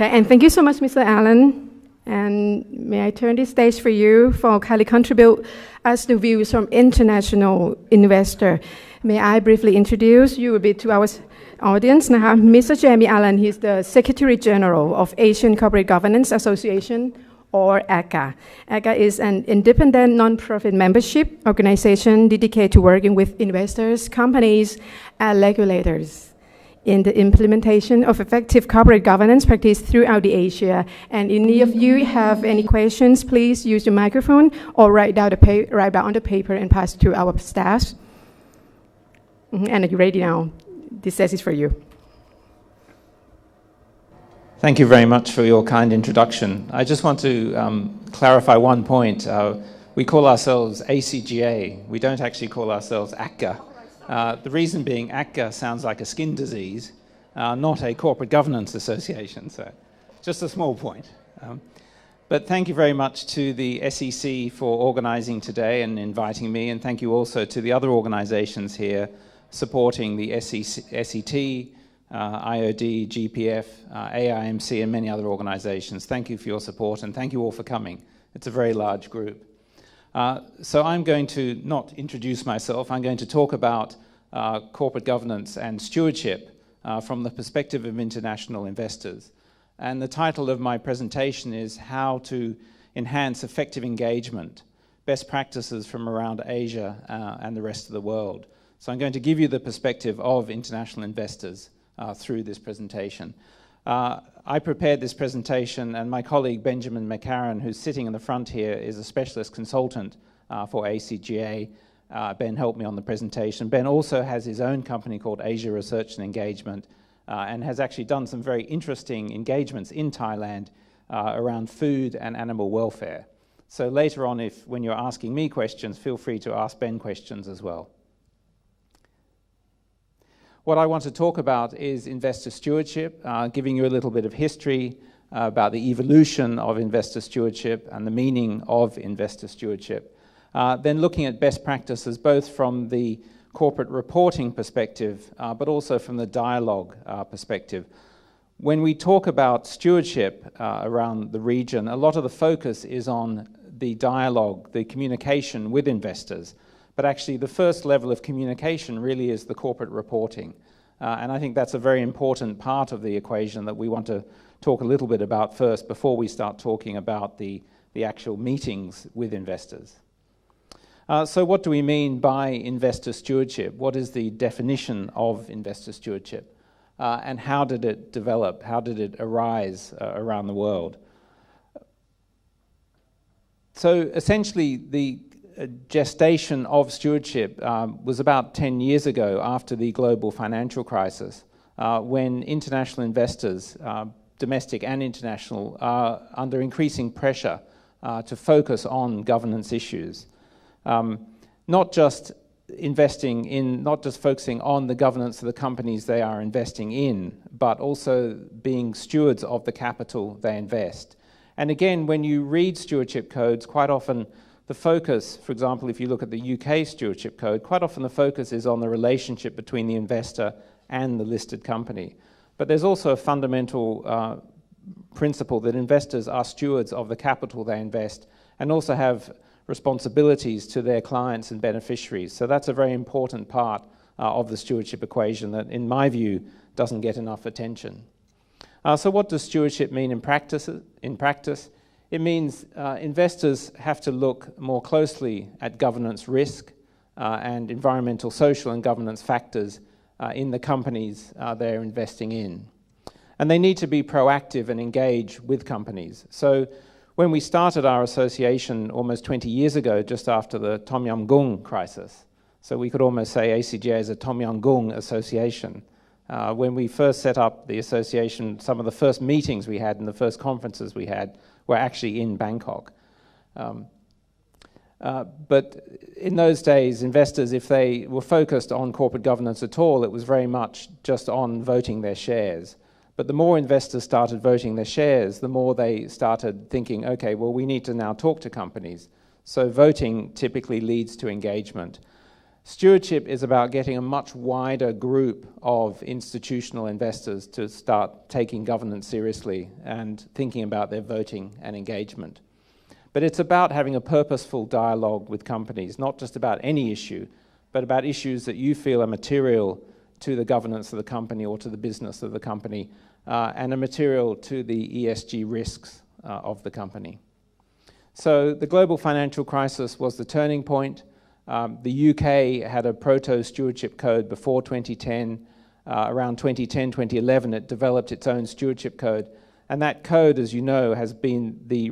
Okay, and thank you so much, Mr. Allen. And may I turn this stage for you for kindly contribute as the views from international investor. May I briefly introduce you a bit to our audience now. Mr. Jamie Allen, he's the Secretary General of Asian Corporate Governance Association, or ACGA. ACGA is an independent non-profit membership organization dedicated to working with investors, companies, and regulators in the implementation of effective corporate governance practice throughout the Asia. And if any of you have any questions, please use the microphone or write down on the paper and pass to our staff. And are you ready now? This session is for you. Thank you very much for your kind introduction. I just want to clarify one point. We call ourselves ACGA. We don't actually call ourselves ACGA. The reason being ACGA sounds like a skin disease, not a corporate governance association. So just a small point. But thank you very much to the SEC for organizing today and inviting me. And thank you also to the other organizations here supporting the SET, IOD, GPF, AIMC, and many other organizations. Thank you for your support, and thank you all for coming. It's a very large group. So I'm going to not introduce myself. I'm going to talk about corporate governance and stewardship from the perspective of international investors. And the title of my presentation is How to Enhance Effective Engagement, Best Practices from Around Asia and the Rest of the World. So I'm going to give you the perspective of international investors through this presentation. I prepared this presentation, and my colleague Benjamin McCarran, who's sitting in the front here, is a specialist consultant for ACGA. Ben helped me on the presentation. Ben also has his own company called Asia Research and Engagement and has actually done some very interesting engagements in Thailand around food and animal welfare. So later on, when you're asking me questions, feel free to ask Ben questions as well. What I want to talk about is investor stewardship, giving you a little bit of history about the evolution of investor stewardship and the meaning of investor stewardship. Then looking at best practices, both from the corporate reporting perspective, but also from the dialogue perspective. When we talk about stewardship around the region, a lot of the focus is on the dialogue, the communication with investors. But actually, the first level of communication really is the corporate reporting. And I think that's a very important part of the equation that we want to talk a little bit about first before we start talking about the actual meetings with investors. So what do we mean by investor stewardship? What is the definition of investor stewardship? And how did it develop? How did it arise around the world? So essentially, the gestation of stewardship was about 10 years ago after the global financial crisis, when international investors, domestic and international, are under increasing pressure to focus on governance issues. Not just focusing on the governance of the companies they are investing in, but also being stewards of the capital they invest. And again, when you read stewardship codes, quite often the focus, for example, if you look at the UK Stewardship Code, quite often the focus is on the relationship between the investor and the listed company. But there's also a fundamental principle that investors are stewards of the capital they invest and also have responsibilities to their clients and beneficiaries. So that's a very important part of the stewardship equation that, in my view, doesn't get enough attention. So what does stewardship mean in practice? It means investors have to look more closely at governance risk and environmental, social, and governance factors in the companies they're investing in. And they need to be proactive and engage with companies. So when we started our association almost 20 years ago, just after the Tom Yum Goong crisis, so we could almost say ACGA is a Tom Yum Goong association. When we first set up the association, some of the first meetings we had and the first conferences we had were actually in Bangkok. But in those days, investors, if they were focused on corporate governance at all, it was very much just on voting their shares. But the more investors started voting their shares, the more they started thinking, okay, well, we need to now talk to companies. So voting typically leads to engagement. Stewardship is about getting a much wider group of institutional investors to start taking governance seriously and thinking about their voting and engagement. But it's about having a purposeful dialogue with companies, not just about any issue, but about issues that you feel are material to the governance of the company or to the business of the company, and are material to the ESG risks of the company. So the global financial crisis was the turning point. The UK had a proto-stewardship code before 2010. Around 2010, 2011, it developed its own stewardship code. And that code, as you know, has been the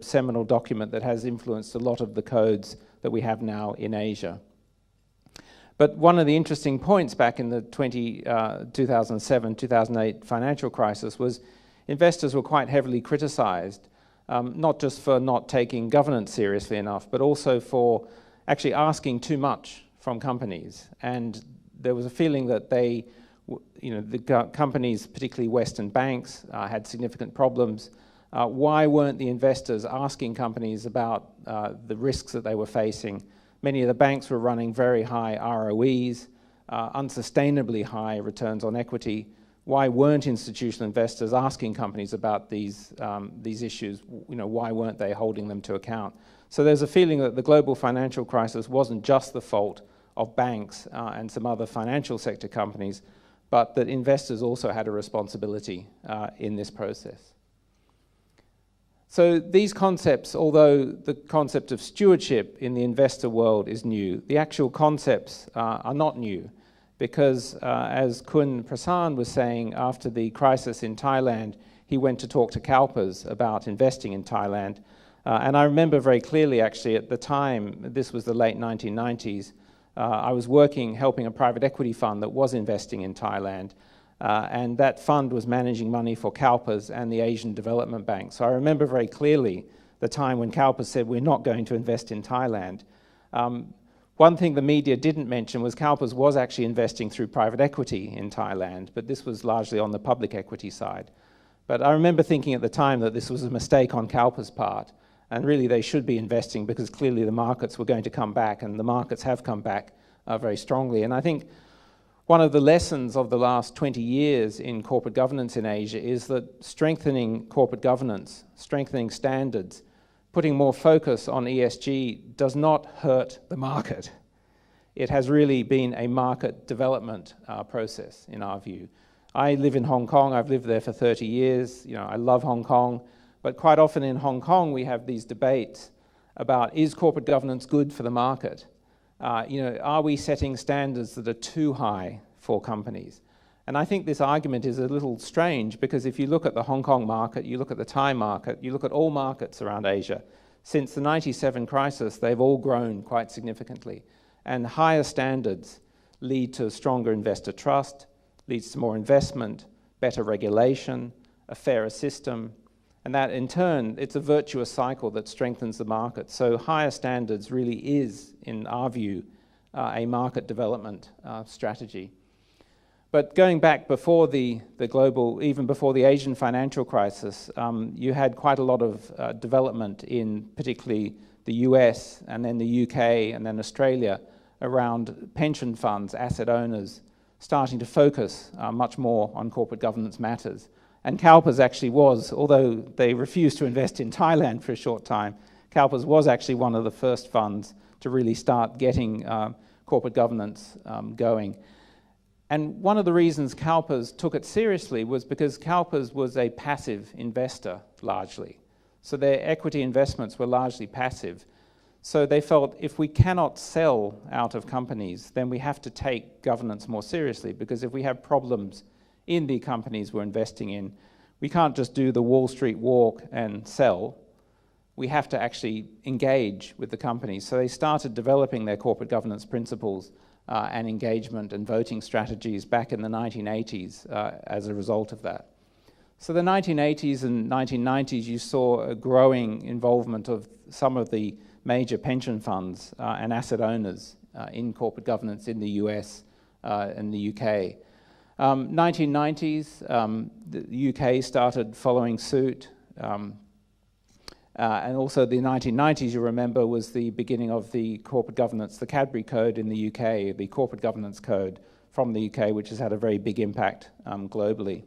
seminal document that has influenced a lot of the codes that we have now in Asia. But one of the interesting points back in the 2007-2008 financial crisis was investors were quite heavily criticized, not just for not taking governance seriously enough, but also for actually asking too much from companies. And there was a feeling that the companies, particularly Western banks, had significant problems. Why weren't the investors asking companies about the risks that they were facing? Many of the banks were running very high ROEs, unsustainably high returns on equity. Why weren't institutional investors asking companies about these issues? Why weren't they holding them to account? So there's a feeling that the global financial crisis wasn't just the fault of banks and some other financial sector companies, but that investors also had a responsibility in this process. So these concepts, although the concept of stewardship in the investor world is new, the actual concepts are not new. Because as Kun Prasan was saying, after the crisis in Thailand, he went to talk to CalPERS about investing in Thailand. And I remember very clearly, actually, at the time, this was the late 1990s, I was helping a private equity fund that was investing in Thailand. And that fund was managing money for CalPERS and the Asian Development Bank. So I remember very clearly the time when CalPERS said, we're not going to invest in Thailand. One thing the media didn't mention was CalPERS was actually investing through private equity in Thailand, but this was largely on the public equity side. But I remember thinking at the time that this was a mistake on CalPERS' part, and really they should be investing because clearly the markets were going to come back, and the markets have come back very strongly. And I think one of the lessons of the last 20 years in corporate governance in Asia is that strengthening corporate governance, strengthening standards, putting more focus on ESG does not hurt the market. It has really been a market development process, in our view. I live in Hong Kong. I've lived there for 30 years. I love Hong Kong. But quite often in Hong Kong, we have these debates about, is corporate governance good for the market? Are we setting standards that are too high for companies? And I think this argument is a little strange because if you look at the Hong Kong market, you look at the Thai market, you look at all markets around Asia, since the 97 crisis, they've all grown quite significantly. And higher standards lead to stronger investor trust, leads to more investment, better regulation, a fairer system. And that in turn, it's a virtuous cycle that strengthens the market. So higher standards really is, in our view, a market development strategy. But going back before the global, even before the Asian financial crisis, you had quite a lot of development in particularly the US and then the UK and then Australia around pension funds, asset owners, starting to focus much more on corporate governance matters. And CalPERS actually was, although they refused to invest in Thailand for a short time, CalPERS was actually one of the first funds to really start getting corporate governance going. And one of the reasons CalPERS took it seriously was because CalPERS was a passive investor, largely. So their equity investments were largely passive. So they felt if we cannot sell out of companies, then we have to take governance more seriously, because if we have problems in the companies we're investing in, we can't just do the Wall Street walk and sell. We have to actually engage with the companies. So they started developing their corporate governance principles and engagement and voting strategies back in the 1980s as a result of that. So the 1980s and 1990s, you saw a growing involvement of some of the major pension funds and asset owners in corporate governance in the US and the UK. 1990s, the UK started following suit. And also the 1990s, you remember, was the beginning of the corporate governance, the Cadbury Code in the UK, the corporate governance code from the UK, which has had a very big impact globally.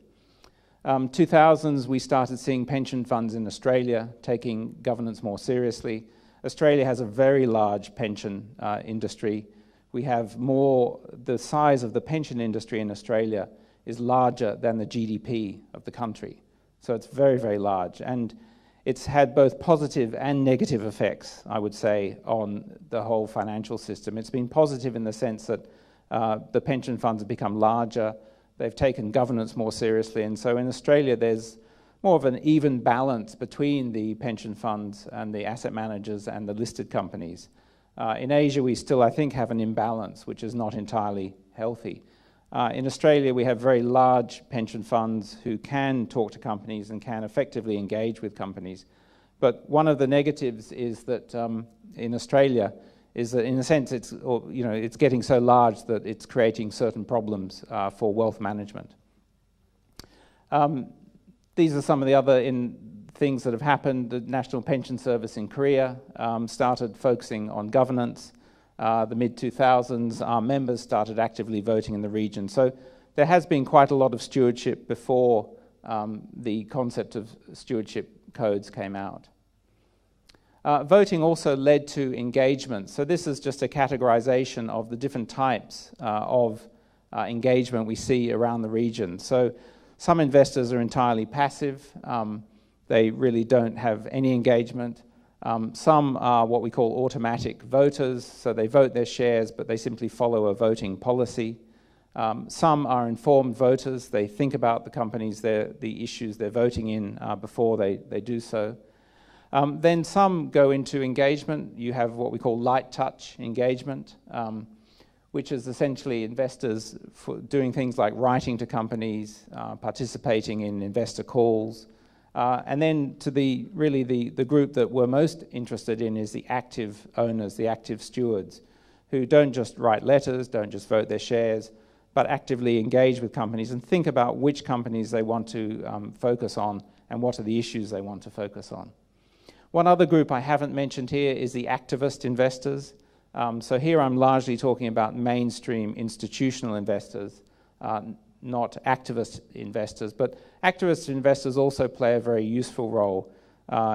2000s, we started seeing pension funds in Australia taking governance more seriously. Australia has a very large pension industry. We have the size of the pension industry in Australia is larger than the GDP of the country. So it's very, very large. And it's had both positive and negative effects, I would say, on the whole financial system. It's been positive in the sense that the pension funds have become larger, they've taken governance more seriously, and so in Australia there's more of an even balance between the pension funds and the asset managers and the listed companies. In Asia we still, I think, have an imbalance which is not entirely healthy. In Australia we have very large pension funds who can talk to companies and can effectively engage with companies. But one of the negatives is that in Australia is that in a sense it's getting so large that it's creating certain problems for wealth management. These are some of the other things that have happened. The National Pension Service in Korea started focusing on governance. The mid-2000s, our members started actively voting in the region. So there has been quite a lot of stewardship before the concept of stewardship codes came out. Voting also led to engagement. So this is just a categorization of the different types of engagement we see around the region. So some investors are entirely passive. They really don't have any engagement. Some are what we call automatic voters, so they vote their shares, but they simply follow a voting policy. Some are informed voters. They think about the companies, the issues they're voting in before they do so. Then some go into engagement. You have what we call light touch engagement, which is essentially investors doing things like writing to companies, participating in investor calls. And then to the group that we're most interested in is the active owners, the active stewards, who don't just write letters, don't just vote their shares, but actively engage with companies and think about which companies they want to focus on and what are the issues they want to focus on. One other group I haven't mentioned here is the activist investors. So here I'm largely talking about mainstream institutional investors, not activist investors, but activist investors also play a very useful role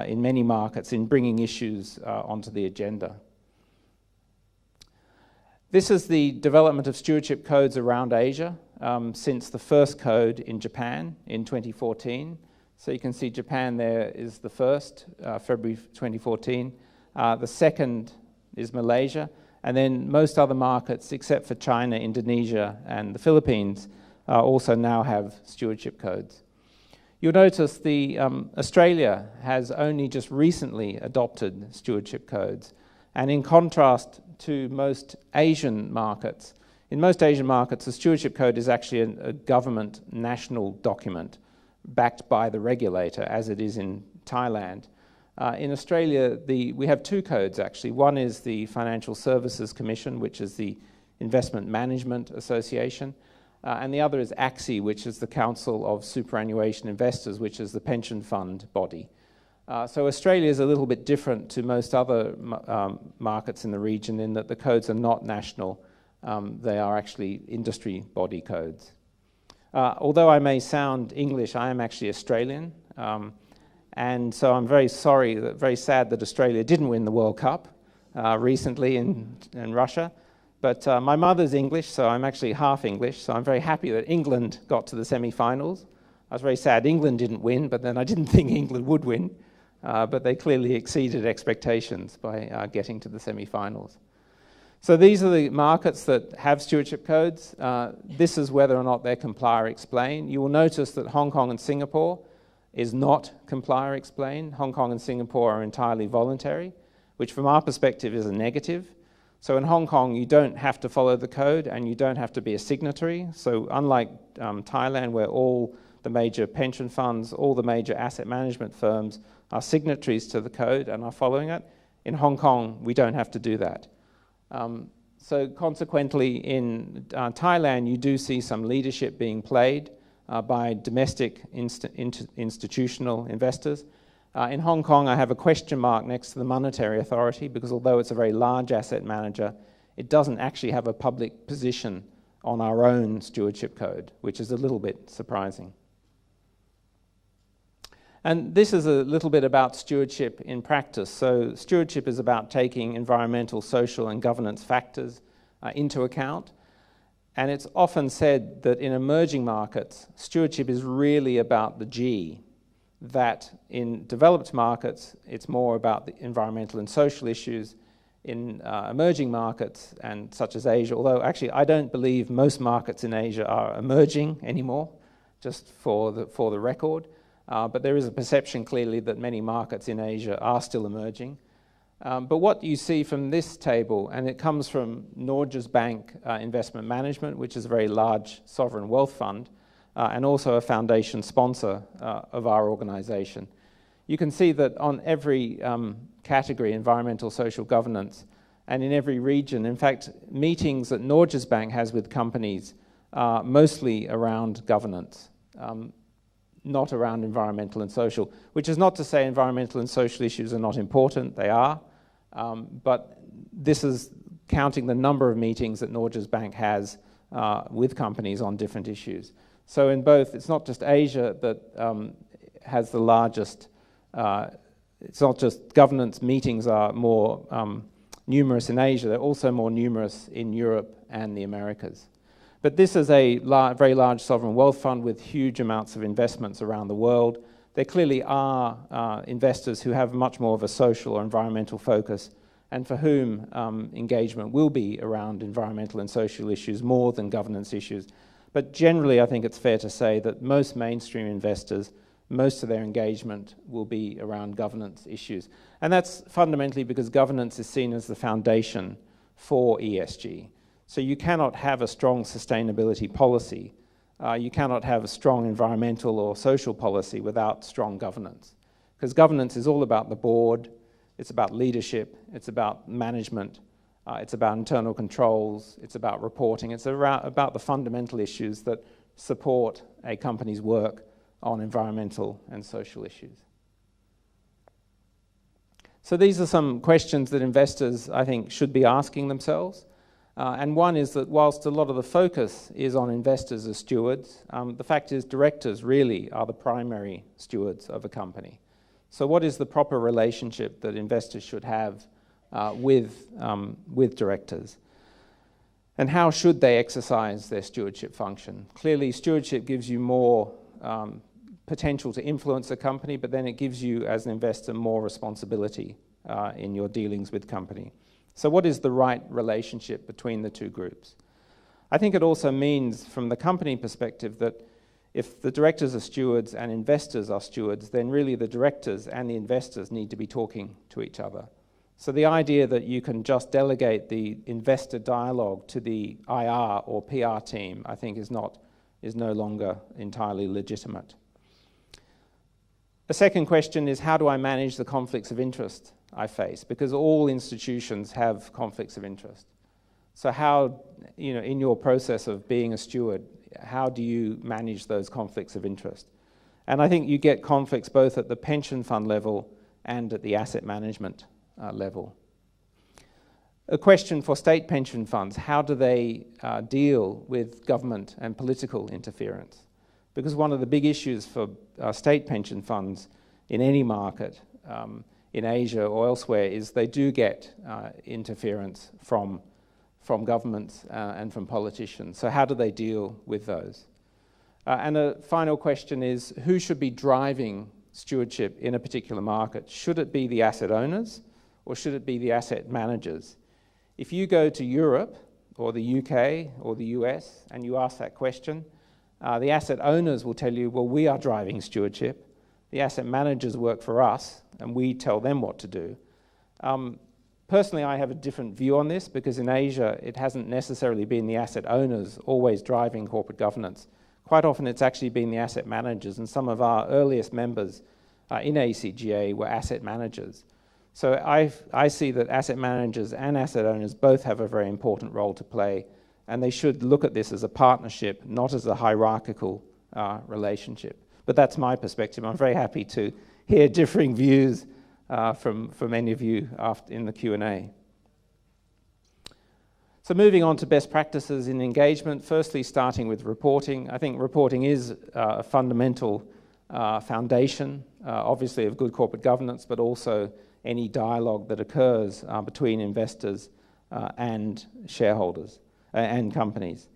in many markets in bringing issues onto the agenda. This is the development of stewardship codes around Asia since the first code in Japan in 2014. So you can see Japan there is the first, February 2014. The second is Malaysia, and then most other markets except for China, Indonesia, and the Philippines also now have stewardship codes. You'll notice Australia has only just recently adopted stewardship codes, and in contrast to most Asian markets, in most Asian markets the stewardship code is actually a government national document backed by the regulator, as it is in Thailand. In Australia, we have two codes actually. One is the Financial Services Commission, which is the Investment Management Association, and the other is ACGA, which is the Council of Superannuation Investors, which is the pension fund body. So Australia is a little bit different to most other markets in the region in that the codes are not national, they are actually industry body codes. Although I may sound English, I am actually Australian, and so I'm very sad that Australia didn't win the World Cup recently in Russia. But my mother's English, so I'm actually half English, so I'm very happy that England got to the semi-finals. I was very sad England didn't win, but then I didn't think England would win. But they clearly exceeded expectations by getting to the semi-finals. So these are the markets that have stewardship codes. This is whether or not they're comply or explain. You will notice that Hong Kong and Singapore is not comply or explain. Hong Kong and Singapore are entirely voluntary, which from our perspective is a negative. So in Hong Kong, you don't have to follow the code and you don't have to be a signatory. So unlike Thailand, where all the major pension funds, all the major asset management firms are signatories to the code and are following it, in Hong Kong, we don't have to do that. So consequently, in Thailand, you do see some leadership being played by domestic institutional investors. In Hong Kong, I have a question mark next to the Monetary Authority because although it's a very large asset manager, it doesn't actually have a public position on our own stewardship code, which is a little bit surprising. And this is a little bit about stewardship in practice. So stewardship is about taking environmental, social, and governance factors into account. And it's often said that in emerging markets, stewardship is really about the G, that in developed markets, it's more about the environmental and social issues. In emerging markets, and such as Asia, although actually I don't believe most markets in Asia are emerging anymore, just for the record. But there is a perception clearly that many markets in Asia are still emerging. But what you see from this table, and it comes from Norges Bank Investment Management, which is a very large sovereign wealth fund, and also a foundation sponsor of our organization. You can see that on every category, environmental, social, governance, and in every region, in fact, meetings that Norges Bank has with companies are mostly around governance, not around environmental and social, which is not to say environmental and social issues are not important, they are, but this is counting the number of meetings that Norges Bank has with companies on different issues. So in both, it's not just Asia that has the largest, it's not just governance meetings are more numerous in Asia, they're also more numerous in Europe and the Americas. But this is a very large sovereign wealth fund with huge amounts of investments around the world. There clearly are investors who have much more of a social or environmental focus and for whom engagement will be around environmental and social issues more than governance issues. But generally, I think it's fair to say that most mainstream investors, most of their engagement will be around governance issues. And that's fundamentally because governance is seen as the foundation for ESG. So you cannot have a strong sustainability policy, you cannot have a strong environmental or social policy without strong governance. Because governance is all about the board, it's about leadership, it's about management, it's about internal controls, it's about reporting, it's about the fundamental issues that support a company's work on environmental and social issues. So these are some questions that investors, I think, should be asking themselves. And one is that whilst a lot of the focus is on investors as stewards, the fact is directors really are the primary stewards of a company. So what is the proper relationship that investors should have with directors? And how should they exercise their stewardship function? Clearly, stewardship gives you more potential to influence a company, but then it gives you, as an investor, more responsibility in your dealings with company. So what is the right relationship between the two groups? I think it also means, from the company perspective, that if the directors are stewards and investors are stewards, then really the directors and the investors need to be talking to each other. So the idea that you can just delegate the investor dialogue to the IR or PR team, I think is no longer entirely legitimate. The second question is, how do I manage the conflicts of interest I face? Because all institutions have conflicts of interest. So how, in your process of being a steward, how do you manage those conflicts of interest? And I think you get conflicts both at the pension fund level and at the asset management level. A question for state pension funds: how do they deal with government and political interference? Because one of the big issues for state pension funds in any market, in Asia or elsewhere, is they do get interference from governments and from politicians. So how do they deal with those? And a final question is, who should be driving stewardship in a particular market? Should it be the asset owners or should it be the asset managers? If you go to Europe or the UK or the US and you ask that question, the asset owners will tell you, well, we are driving stewardship. The asset managers work for us and we tell them what to do. Personally, I have a different view on this because in Asia, it hasn't necessarily been the asset owners always driving corporate governance. Quite often, it's actually been the asset managers, and some of our earliest members in ACGA were asset managers. So I see that asset managers and asset owners both have a very important role to play, and they should look at this as a partnership, not as a hierarchical relationship. But that's my perspective. I'm very happy to hear differing views from any of you in the Q&A. So moving on to best practices in engagement, firstly starting with reporting. I think reporting is a fundamental foundation, obviously, of good corporate governance, but also any dialogue that occurs between investors and shareholders and companies.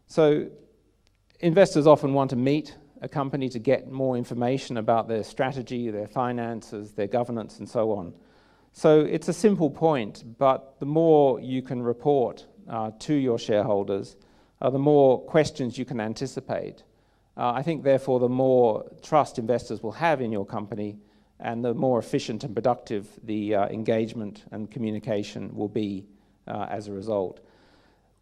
So investors often want to meet a company to get more information about their strategy, their finances, their governance, and so on. So it's a simple point, but the more you can report to your shareholders, the more questions you can anticipate. I think, therefore, the more trust investors will have in your company and the more efficient and productive the engagement and communication will be as a result.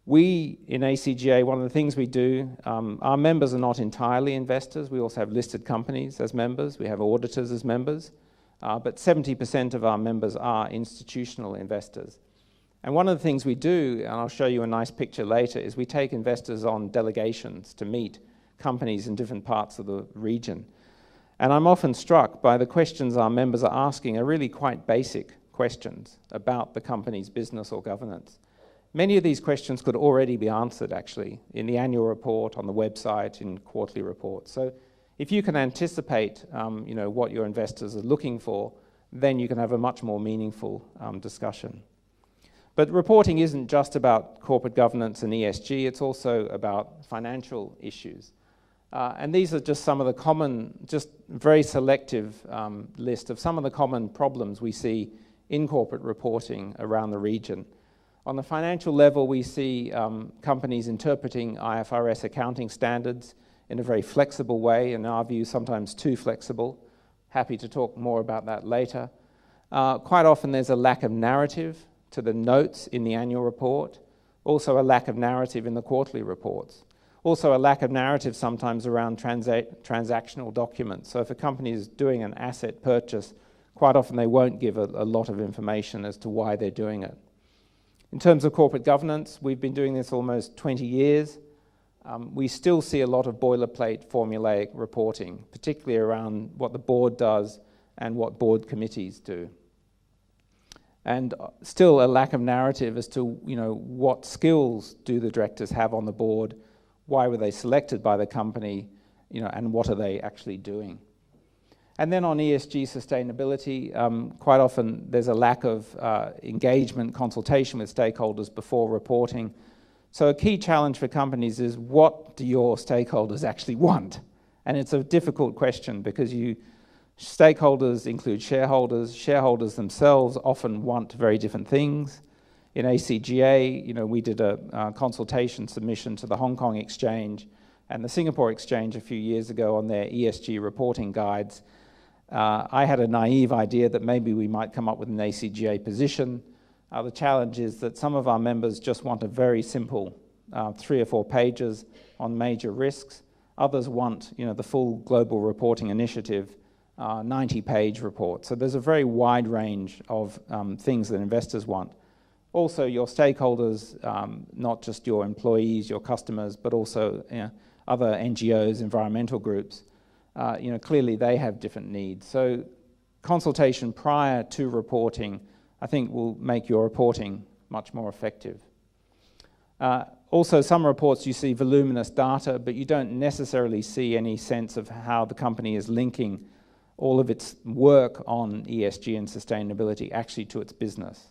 We, in ACGA, one of the things we do, our members are not entirely investors. We also have listed companies as members. We have auditors as members. But 70% of our members are institutional investors. And one of the things we do, and I'll show you a nice picture later, is we take investors on delegations to meet companies in different parts of the region. And I'm often struck by the questions our members are asking are really quite basic questions about the company's business or governance. Many of these questions could already be answered, actually, in the annual report, on the website, in quarterly reports. So if you can anticipate what your investors are looking for, then you can have a much more meaningful discussion. But reporting isn't just about corporate governance and ESG, it's also about financial issues. And these are just some of the common, just very selective list of some of the common problems we see in corporate reporting around the region. On the financial level, we see companies interpreting IFRS accounting standards in a very flexible way, in our view, sometimes too flexible. Happy to talk more about that later. Quite often there's a lack of narrative to the notes in the annual report, also a lack of narrative in the quarterly reports. Also a lack of narrative sometimes around transactional documents. So if a company is doing an asset purchase, quite often they won't give a lot of information as to why they're doing it. In terms of corporate governance, we've been doing this almost 20 years. We still see a lot of boilerplate formulaic reporting, particularly around what the board does and what board committees do. And still a lack of narrative as to what skills do the directors have on the board, why were they selected by the company, and what are they actually doing. And then on ESG sustainability, quite often there's a lack of engagement, consultation with stakeholders before reporting. So a key challenge for companies is, what do your stakeholders actually want? And it's a difficult question because stakeholders include shareholders. Shareholders themselves often want very different things. In ACGA, we did a consultation submission to the Hong Kong Exchange and the Singapore Exchange a few years ago on their ESG reporting guides. I had a naive idea that maybe we might come up with an ACGA position. The challenge is that some of our members just want a very simple 3 or 4 pages on major risks. Others want the full global reporting initiative, 90-page report. So there's a very wide range of things that investors want. Also, your stakeholders, not just your employees, your customers, but also other NGOs, environmental groups, clearly they have different needs. So consultation prior to reporting, I think, will make your reporting much more effective. Also, some reports you see voluminous data, but you don't necessarily see any sense of how the company is linking all of its work on ESG and sustainability actually to its business.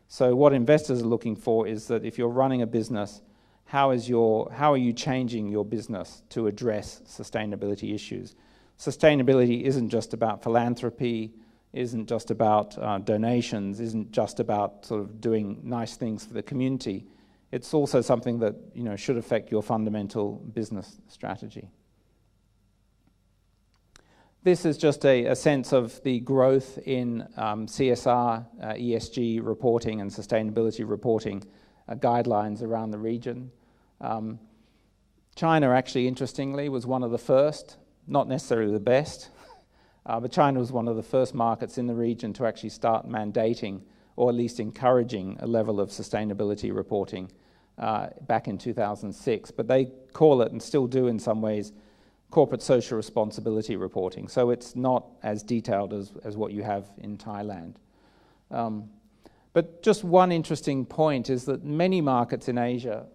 So what investors are looking for is that if you're running a business, how are you changing your business to address sustainability issues? Sustainability isn't just about philanthropy, isn't just about donations, isn't just about sort of doing nice things for the community. It's also something that should affect your fundamental business strategy. This is just a sense of the growth in CSR, ESG reporting and sustainability reporting guidelines around the region. China, actually, interestingly, was one of the first, not necessarily the best, but China was one of the first markets in the region to actually start mandating, or at least encouraging, a level of sustainability reporting back in 2006. But they call it, and still do in some ways, corporate social responsibility reporting. So it's not as detailed as what you have in Thailand. But just one interesting point is that many markets in Asia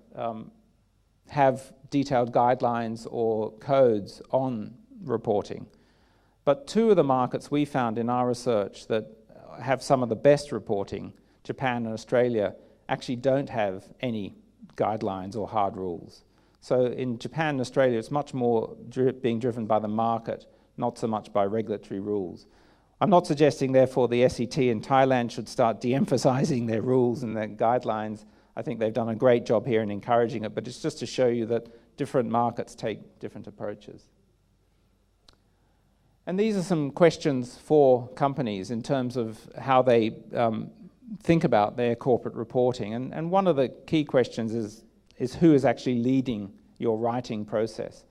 have detailed guidelines or codes on reporting. But two of the markets we found in our research that have some of the best reporting, Japan and Australia, actually don't have any guidelines or hard rules. So in Japan and Australia, it's much more being driven by the market, not so much by regulatory rules. I'm not suggesting, therefore, the SET in Thailand should start de-emphasizing their rules and their guidelines. I think they've done a great job here in encouraging it, but it's just to show you that different markets take different approaches. And these are some questions for companies in terms of how they think about their corporate reporting. And one of the key questions is who is actually leading your writing process.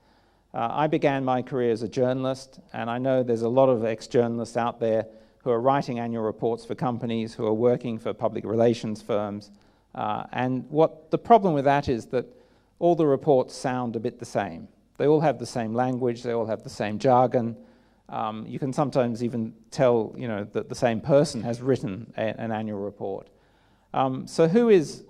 I began my career as a journalist, and I know there's a lot of ex-journalists out there who are writing annual reports for companies, who are working for public relations firms. And what the problem with that is that all the reports sound a bit the same. They all have the same language, they all have the same jargon. You can sometimes even tell, that the same person has written an annual report. So who is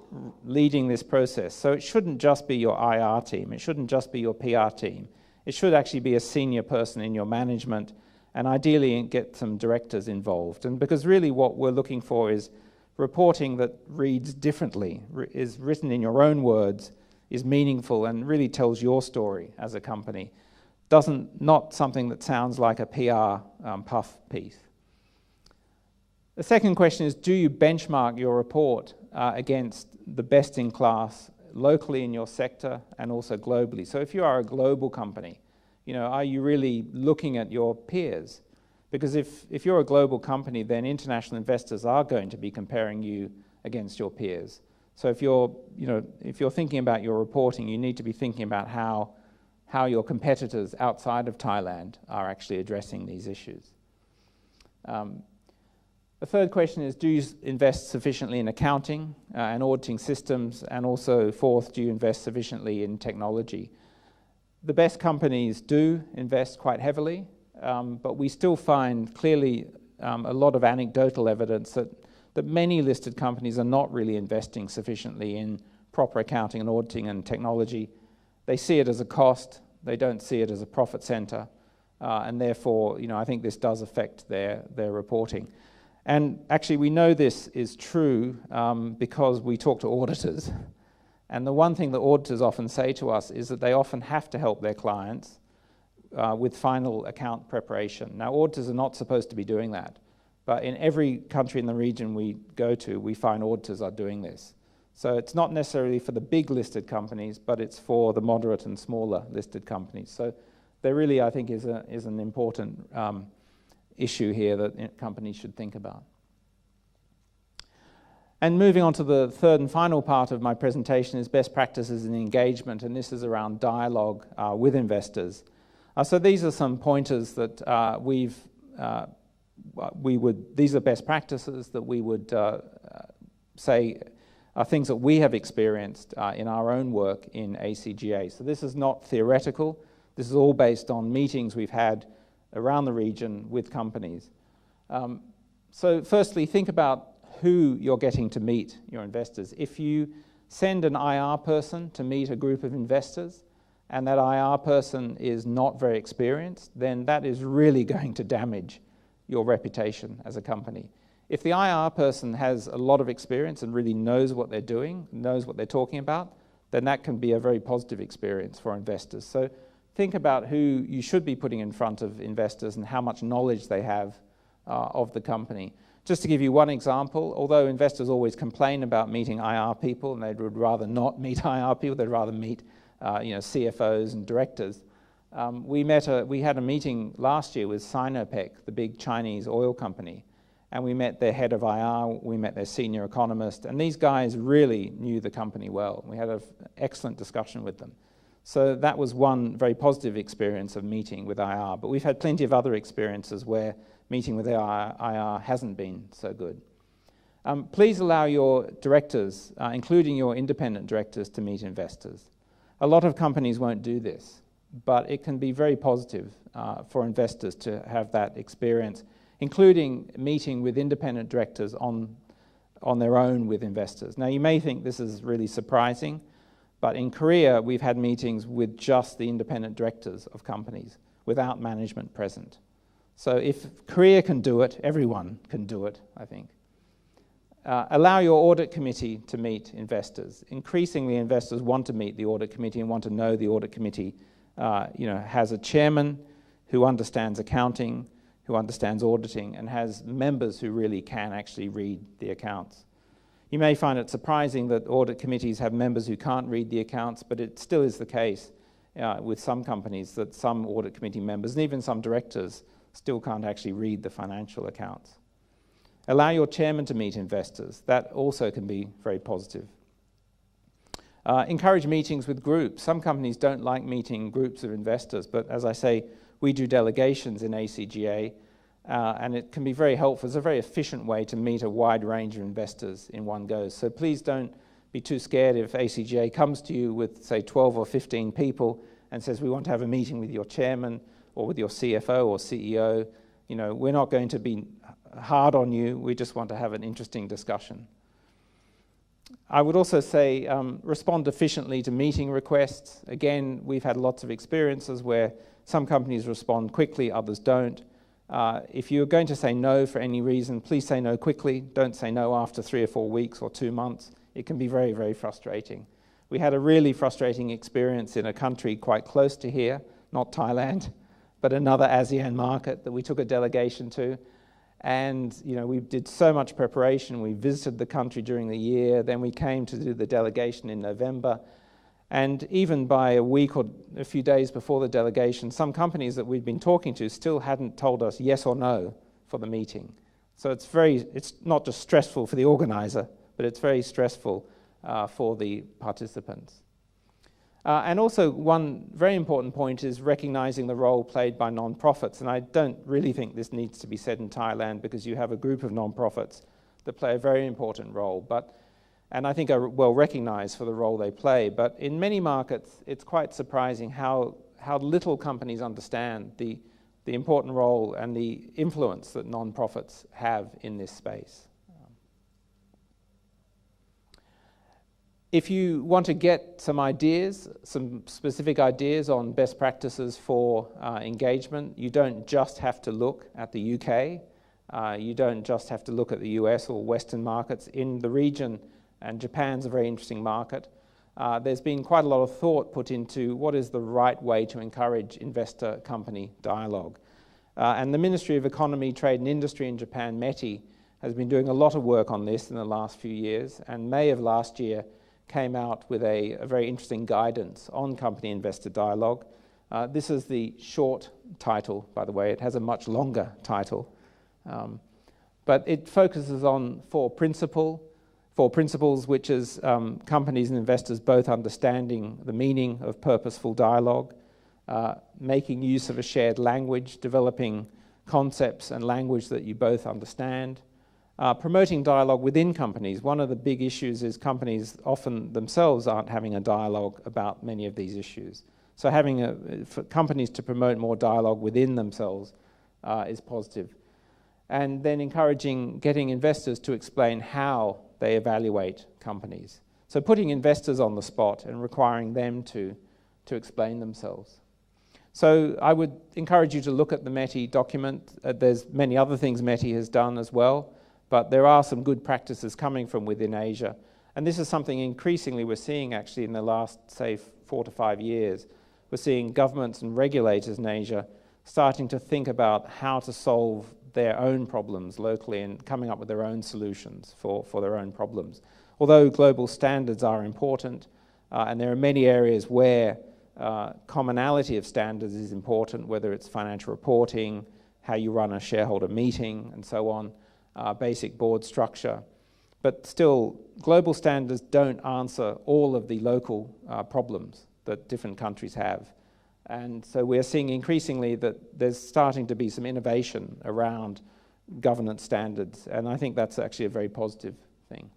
leading this process? So it shouldn't just be your IR team. It shouldn't just be your PR team. It should actually be a senior person in your management, and ideally get some directors involved. And because really what we're looking for is reporting that reads differently, is written in your own words, is meaningful, and really tells your story as a company. Not something that sounds like a PR puff piece. The second question is, do you benchmark your report against the best in class locally in your sector and also globally? So if you are a global company, are you really looking at your peers? Because if you're a global company, then international investors are going to be comparing you against your peers. So if you're thinking about your reporting, you need to be thinking about how your competitors outside of Thailand are actually addressing these issues. The third question is, do you invest sufficiently in accounting and auditing systems? And also, fourth, do you invest sufficiently in technology? The best companies do invest quite heavily, but we still find clearly a lot of anecdotal evidence that many listed companies are not really investing sufficiently in proper accounting and auditing and technology. They see it as a cost, they don't see it as a profit center, and therefore, I think this does affect their reporting. And actually, we know this is true because we talk to auditors. And the one thing that auditors often say to us is that they often have to help their clients with final account preparation. Now, auditors are not supposed to be doing that, but in every country in the region we go to, we find auditors are doing this. So it's not necessarily for the big listed companies, but it's for the moderate and smaller listed companies. So there really, I think, is an important issue here that companies should think about. And moving on to the third and final part of my presentation is best practices in engagement, and this is around dialogue with investors. So these are some pointers that these are best practices that we would say are things that we have experienced in our own work in ACGA. So this is not theoretical. This is all based on meetings we've had around the region with companies. So firstly, think about who you're getting to meet your investors. If you send an IR person to meet a group of investors and that IR person is not very experienced, then that is really going to damage your reputation as a company. If the IR person has a lot of experience and really knows what they're doing, knows what they're talking about, then that can be a very positive experience for investors. So think about who you should be putting in front of investors and how much knowledge they have of the company. Just to give you one example, although investors always complain about meeting IR people and they would rather not meet IR people, they'd rather meet CFOs and directors. We had a meeting last year with Sinopec, the big Chinese oil company, and we met their head of IR, we met their senior economist, and these guys really knew the company well. We had an excellent discussion with them. So that was one very positive experience of meeting with IR, but we've had plenty of other experiences where meeting with IR hasn't been so good. Please allow your directors, including your independent directors, to meet investors. A lot of companies won't do this. but it can be very positive for investors to have that experience, including meeting with independent directors on their own with investors. Now, you may think this is really surprising, but in Korea, we've had meetings with just the independent directors of companies without management present. So if Korea can do it, everyone can do it, I think. Allow your audit committee to meet investors. Increasingly, investors want to meet the audit committee and want to know the audit committee has a chairman who understands accounting, who understands auditing, and has members who really can actually read the accounts. You may find it surprising that audit committees have members who can't read the accounts, but it still is the case with some companies that some audit committee members and even some directors still can't actually read the financial accounts. Allow your chairman to meet investors. That also can be very positive. Encourage meetings with groups. Some companies don't like meeting groups of investors, but as I say, we do delegations in ACGA, and it can be very helpful. It's a very efficient way to meet a wide range of investors in one go. So please don't be too scared if ACGA comes to you with, say, 12 or 15 people and says, we want to have a meeting with your chairman or with your CFO or CEO. You know, we're not going to be hard on you. We just want to have an interesting discussion. I would also say respond efficiently to meeting requests. Again, we've had lots of experiences where some companies respond quickly, others don't. If you're going to say no for any reason, please say no quickly. Don't say no after 3 or 4 weeks or 2 months. It can be very, very frustrating. We had a really frustrating experience in a country quite close to here, not Thailand, but another ASEAN market that we took a delegation to. And, you know, we did so much preparation. We visited the country during the year. Then we came to do the delegation in November. And even by a week or a few days before the delegation, some companies that we'd been talking to still hadn't told us yes or no for the meeting. So it's not just stressful for the organizer, but it's very stressful for the participants. And also one very important point is recognizing the role played by non-profits. And I don't really think this needs to be said in Thailand because you have a group of non-profits that play a very important role, and I think are well recognized for the role they play. But in many markets, it's quite surprising how little companies understand the important role and the influence that non-profits have in this space. If you want to get some ideas, some specific ideas on best practices for engagement, you don't just have to look at the UK. You don't just have to look at the US or Western markets. In the region, and Japan's a very interesting market, there's been quite a lot of thought put into what is the right way to encourage investor-company dialogue. And the Ministry of Economy, Trade and Industry in Japan, METI, has been doing a lot of work on this in the last few years, and May of last year came out with a very interesting guidance on company investor dialogue. This is the short title, by the way. It has a much longer title. But it focuses on four principles, which is companies and investors both understanding the meaning of purposeful dialogue, making use of a shared language, developing concepts and language that you both understand, promoting dialogue within companies. One of the big issues is companies often themselves aren't having a dialogue about many of these issues. So having for companies to promote more dialogue within themselves is positive. And then getting investors to explain how they evaluate companies. So putting investors on the spot and requiring them to explain themselves. So I would encourage you to look at the METI document. There's many other things METI has done as well, but there are some good practices coming from within Asia. And this is something increasingly we're seeing actually in the last, say, 4 to 5 years. We're seeing governments and regulators in Asia starting to think about how to solve their own problems locally and coming up with their own solutions for their own problems. Although global standards are important, and there are many areas where commonality of standards is important, whether it's financial reporting, how you run a shareholder meeting, and so on, basic board structure. But still, global standards don't answer all of the local problems that different countries have. And so we're seeing increasingly that there's starting to be some innovation around governance standards, and I think that's actually a very positive thing.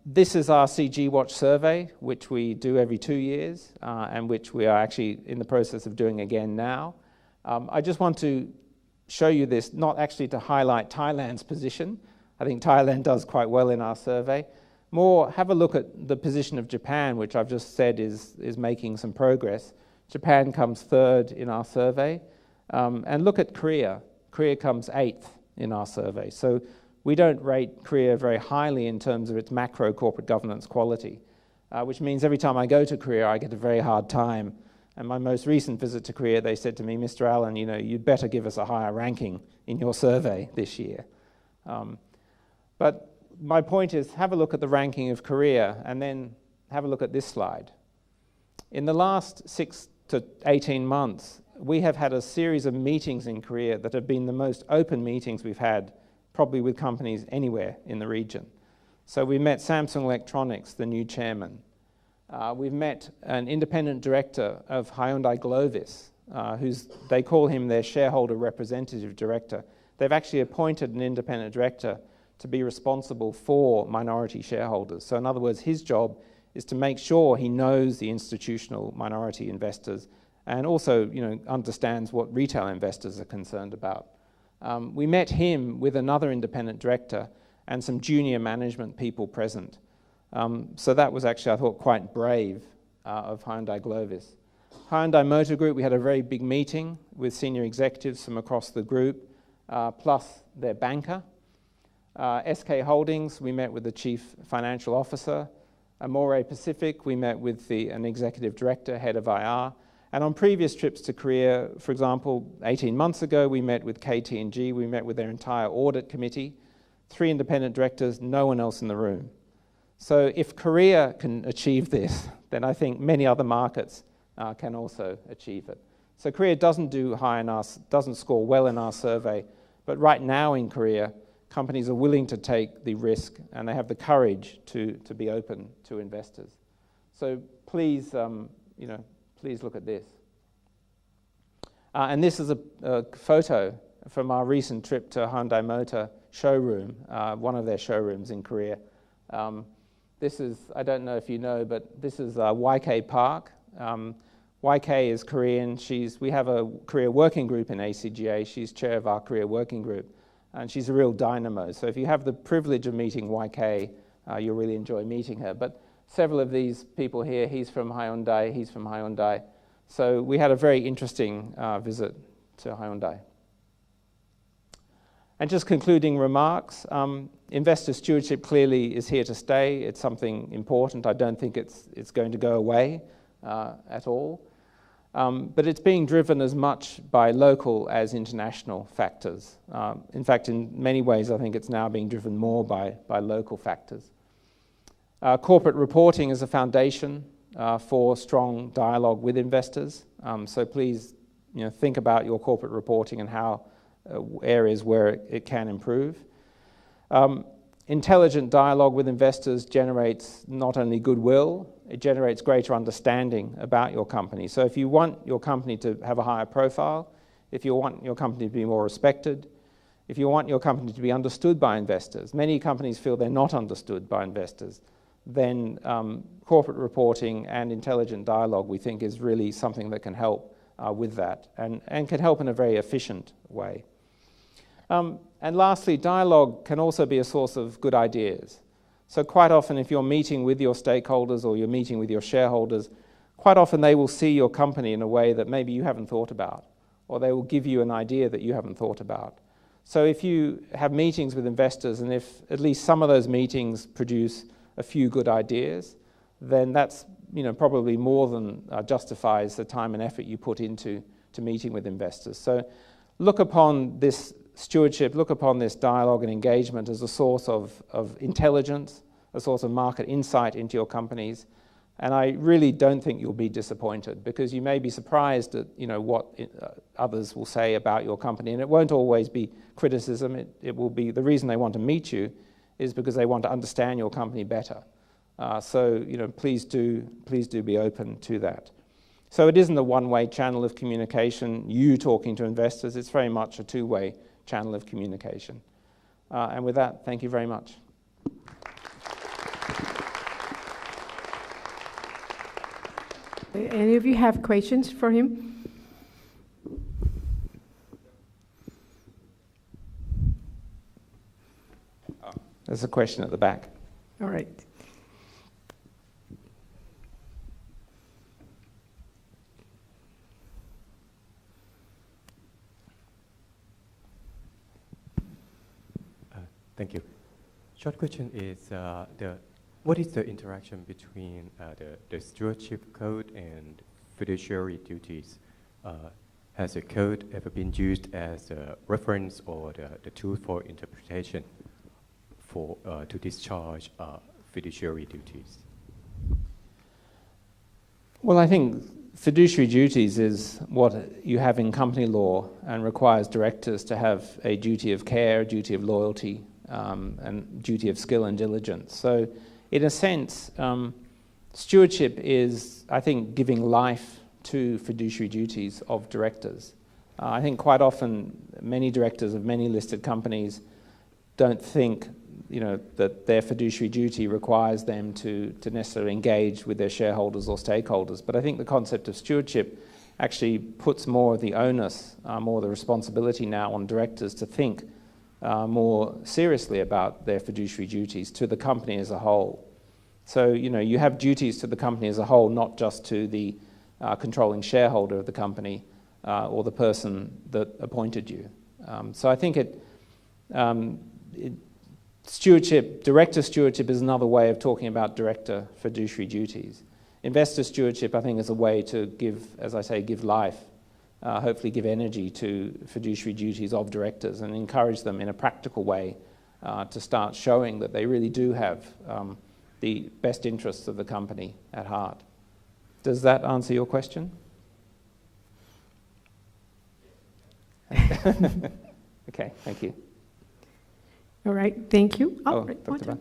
This is our CG Watch survey, which we do every 2 years, and which we are actually in the process of doing again now. I just want to show you this, not actually to highlight Thailand's position. I think Thailand does quite well in our survey. More, have a look at the position of Japan, which I've just said is making some progress. Japan comes third in our survey. And look at Korea. Korea comes 8th in our survey. So we don't rate Korea very highly in terms of its macro corporate governance quality, which means every time I go to Korea, I get a very hard time. And my most recent visit to Korea, they said to me, Mr. Allen, you'd better give us a higher ranking in your survey this year. But my point is, have a look at the ranking of Korea, and then have a look at this slide. In the last 6 to 18 months, we have had a series of meetings in Korea that have been the most open meetings we've had, probably with companies anywhere in the region. So we met Samsung Electronics, the new chairman. We've met an independent director of Hyundai Glovis, they call him their shareholder representative director. They've actually appointed an independent director to be responsible for minority shareholders. So in other words, his job is to make sure he knows the institutional minority investors and also understands what retail investors are concerned about. We met him with another independent director and some junior management people present. So that was actually, I thought, quite brave of Hyundai Glovis. Hyundai Motor Group, we had a very big meeting with senior executives from across the group, plus their banker. SK Holdings, we met with the chief financial officer. Amore Pacific, we met with an executive director, head of IR. And on previous trips to Korea, for example, 18 months ago, we met with KT&G, we met with their entire audit committee, 3 independent directors, no one else in the room. So if Korea can achieve this, then I think many other markets can also achieve it. So Korea doesn't score well in our survey, but right now in Korea, companies are willing to take the risk and they have the courage to be open to investors. So please, please look at this. And this is a photo from our recent trip to Hyundai Motor showroom, one of their showrooms in Korea. This is, I don't know if you know, but this is YK Park. YK is Korean. We have a Korea working group in ACGA. She's chair of our Korea working group. And she's a real dynamo. So if you have the privilege of meeting YK, you'll really enjoy meeting her. But several of these people here, he's from Hyundai. So we had a very interesting visit to Hyundai. And just concluding remarks, investor stewardship clearly is here to stay. It's something important. I don't think it's going to go away at all. But it's being driven as much by local as international factors. In fact, in many ways, I think it's now being driven more by local factors. Corporate reporting is a foundation for strong dialogue with investors. So please, think about your corporate reporting and how areas where it can improve. Intelligent dialogue with investors generates not only goodwill, it generates greater understanding about your company. So if you want your company to have a higher profile, if you want your company to be more respected, if you want your company to be understood by investors, many companies feel they're not understood by investors, then corporate reporting and intelligent dialogue, we think, is really something that can help with that and can help in a very efficient way. And lastly, dialogue can also be a source of good ideas. So quite often, if you're meeting with your stakeholders or you're meeting with your shareholders, quite often they will see your company in a way that maybe you haven't thought about, or they will give you an idea that you haven't thought about. So if you have meetings with investors, and if at least some of those meetings produce a few good ideas, then that's probably more than justifies the time and effort you put into meeting with investors. So look upon this stewardship, look upon this dialogue and engagement as a source of intelligence, a source of market insight into your companies. And I really don't think you'll be disappointed, because you may be surprised at what others will say about your company. And it won't always be criticism. It will be the reason they want to meet you is because they want to understand your company better. So please do be open to that. So it isn't a one-way channel of communication, you talking to investors. It's very much a two-way channel of communication. And with that, thank you very much. Any of you have questions for him? There's a question at the back. All right. Thank you. Short question is what is the interaction between the stewardship code and fiduciary duties? Has the code ever been used as a reference or the tool for interpretation for to discharge fiduciary duties? Well, I think fiduciary duties is what you have in company law and requires directors to have a duty of care, a duty of loyalty, and duty of skill and diligence. So, in a sense, stewardship is, I think, giving life to fiduciary duties of directors. I think quite often many directors of many listed companies don't think, that their fiduciary duty requires them to necessarily engage with their shareholders or stakeholders. But I think the concept of stewardship actually puts more of the onus, more of the responsibility now on directors to think more seriously about their fiduciary duties to the company as a whole. So, you have duties to the company as a whole, not just to the controlling shareholder of the company or the person that appointed you. So I think director stewardship is another way of talking about director fiduciary duties. Investor stewardship, I think, is a way to give life, hopefully give energy to fiduciary duties of directors and encourage them in a practical way to start showing that they really do have the best interests of the company at heart. Does that answer your question? Okay, thank you. All right, thank you. Dr. What? Ban.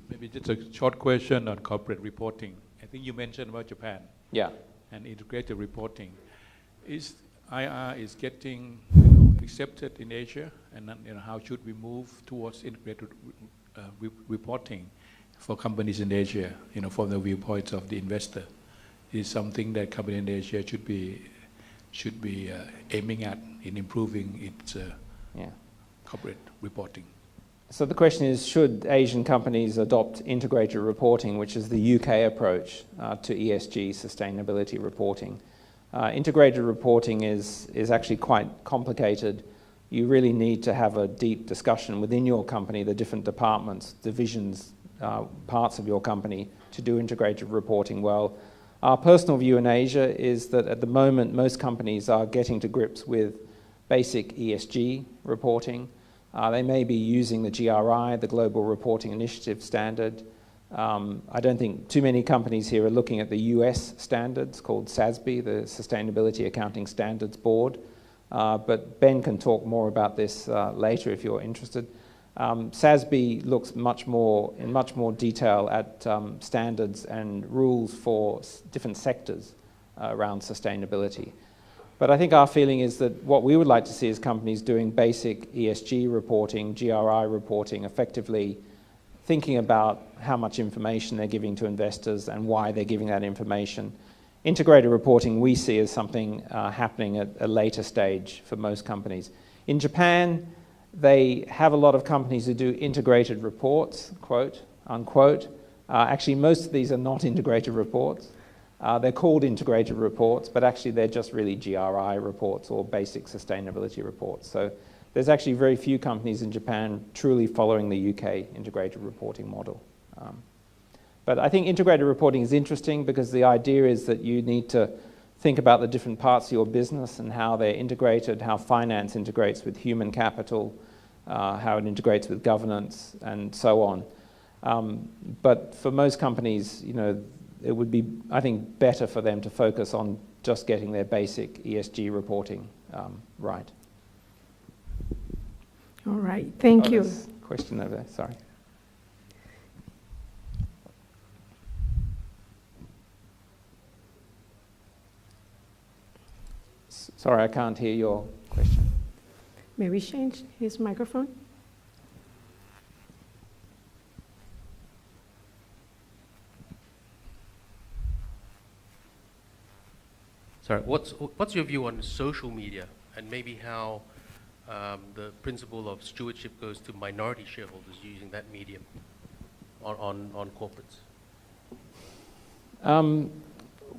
Maybe just a short question on corporate reporting. I think you mentioned about Japan. Yeah. And integrated reporting. Is IR getting accepted in Asia, and how should we move towards integrated reporting for companies in Asia? From the viewpoints of the investor, is something that companies in Asia should be aiming at in improving its corporate reporting. So the question is, should Asian companies adopt integrated reporting, which is the UK approach to ESG sustainability reporting? Integrated reporting is actually quite complicated. You really need to have a deep discussion within your company, the different departments, divisions, parts of your company to do integrated reporting well. Our personal view in Asia is that at the moment most companies are getting to grips with basic ESG reporting. They may be using the GRI, the Global Reporting Initiative standard. I don't think too many companies here are looking at the US standards called SASB, the Sustainability Accounting Standards Board. But Ben can talk more about this later if you're interested. SASB looks in much more detail at standards and rules for different sectors around sustainability. But I think our feeling is that what we would like to see is companies doing basic ESG reporting, GRI reporting, effectively thinking about how much information they're giving to investors and why they're giving that information. Integrated reporting we see as something happening at a later stage for most companies. In Japan, they have a lot of companies who do integrated reports, quote, unquote. Actually, most of these are not integrated reports. They're called integrated reports, but actually they're just really GRI reports or basic sustainability reports. So there's actually very few companies in Japan truly following the UK integrated reporting model. But I think integrated reporting is interesting because the idea is that you need to think about the different parts of your business and how they're integrated, how finance integrates with human capital, how it integrates with governance, and so on. But for most companies, it would be, I think, better for them to focus on just getting their basic ESG reporting right. All right, thank you. Question over there, sorry. Sorry, I can't hear your question. May we change his microphone? Sorry, what's your view on social media and maybe how the principle of stewardship goes to minority shareholders using that medium on corporates?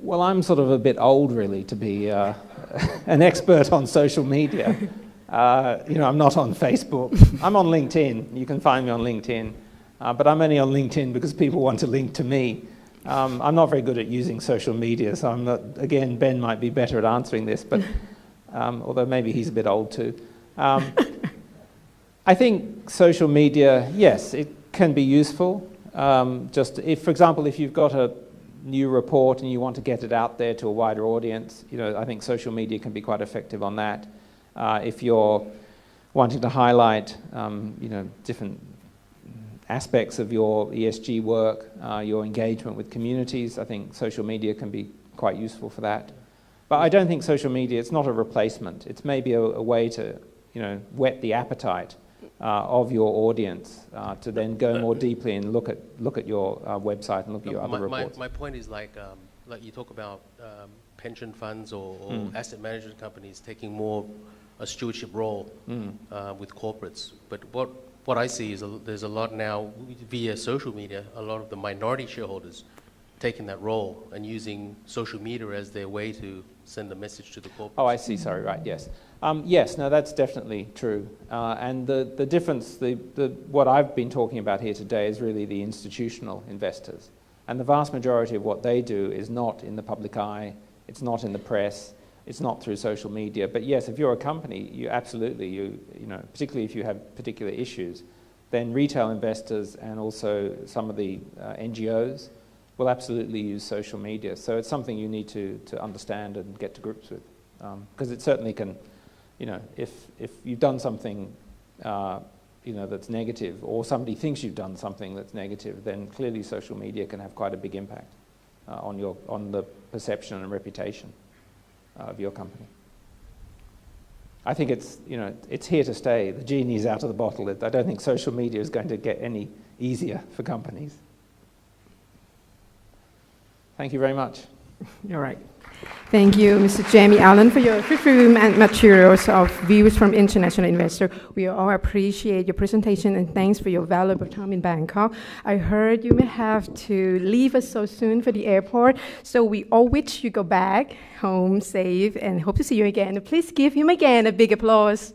Well, I'm sort of a bit old, really, to be an expert on social media. I'm not on Facebook. I'm on LinkedIn. You can find me on LinkedIn. But I'm only on LinkedIn because people want to link to me. I'm not very good at using social media, so I'm not, again, Ben might be better at answering this, but although maybe he's a bit old too. I think social media, yes, it can be useful. Just if, for example, if you've got a new report and you want to get it out there to a wider audience, I think social media can be quite effective on that. If you're wanting to highlight, different aspects of your ESG work, your engagement with communities, I think social media can be quite useful for that. But I don't think social media, it's not a replacement. It's maybe a way to, whet the appetite of your audience to then go more deeply and look at your website and look at your other reports. My point is like you talk about pension funds or asset management companies taking more a stewardship role with corporates. But what I see is there's a lot now via social media, a lot of the minority shareholders taking that role and using social media as their way to send a message to the corporates. Oh, I see. Sorry, right, yes. Yes, no, that's definitely true. And the difference, what I've been talking about here today is really the institutional investors. And the vast majority of what they do is not in the public eye, it's not in the press, it's not through social media. But yes, if you're a company, you absolutely, particularly if you have particular issues, then retail investors and also some of the NGOs will absolutely use social media. So it's something you need to understand and get to grips with. Because it certainly can, if you've done something, that's negative, or somebody thinks you've done something that's negative, then clearly social media can have quite a big impact on the perception and reputation of your company. I think it's here to stay. The genie's out of the bottle. I don't think social media is going to get any easier for companies. Thank you very much. All right. Thank you, Mr. Jamie Allen, for your room and materials of views from international investors. We all appreciate your presentation and thanks for your valuable time in Bangkok. I heard you may have to leave us so soon for the airport, so we all wish you go back home safe and hope to see you again. Please give him again a big applause.